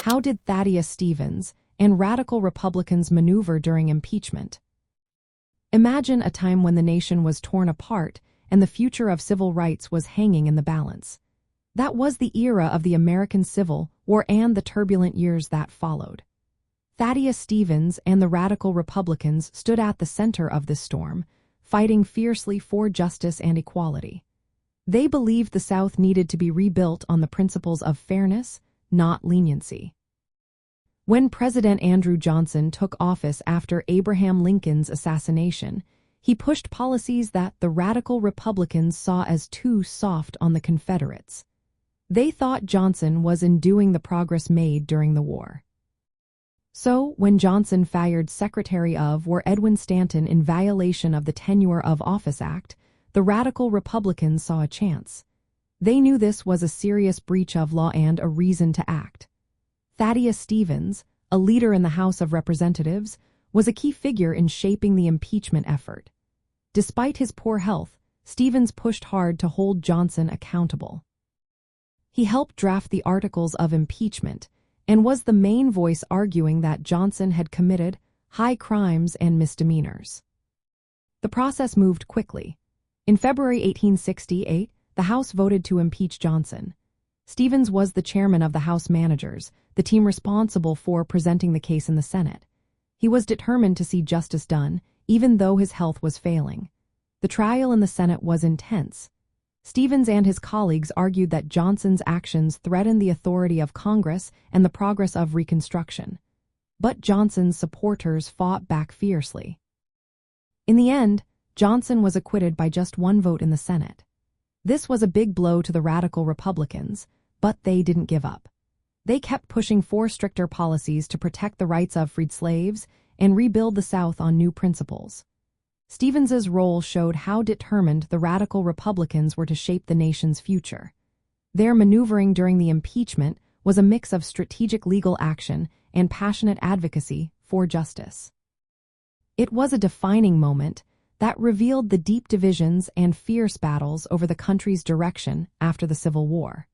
How did Thaddeus Stevens and radical Republicans maneuver during impeachment? Imagine a time when the nation was torn apart and the future of civil rights was hanging in the balance. That was the era of the American Civil War and the turbulent years that followed. Thaddeus Stevens and the radical Republicans stood at the center of this storm, fighting fiercely for justice and equality. They believed the South needed to be rebuilt on the principles of fairness, not leniency. When President Andrew Johnson took office after Abraham Lincoln's assassination, he pushed policies that the radical Republicans saw as too soft on the Confederates. They thought Johnson was undoing the progress made during the war. So, when Johnson fired Secretary of War Edwin Stanton in violation of the Tenure of Office Act, the radical Republicans saw a chance. They knew this was a serious breach of law and a reason to act. Thaddeus Stevens, a leader in the House of Representatives, was a key figure in shaping the impeachment effort. Despite his poor health, Stevens pushed hard to hold Johnson accountable. He helped draft the articles of impeachment and was the main voice arguing that Johnson had committed high crimes and misdemeanors. The process moved quickly. In February 1868, the House voted to impeach Johnson. Stevens was the chairman of the House Managers, the team responsible for presenting the case in the Senate. He was determined to see justice done, even though his health was failing. The trial in the Senate was intense. Stevens and his colleagues argued that Johnson's actions threatened the authority of Congress and the progress of Reconstruction. But Johnson's supporters fought back fiercely. In the end, Johnson was acquitted by just one vote in the Senate. This was a big blow to the radical Republicans, but they didn't give up. They kept pushing for stricter policies to protect the rights of freed slaves and rebuild the South on new principles. Stevens's role showed how determined the radical Republicans were to shape the nation's future. Their maneuvering during the impeachment was a mix of strategic legal action and passionate advocacy for justice. It was a defining moment that revealed the deep divisions and fierce battles over the country's direction after the Civil War.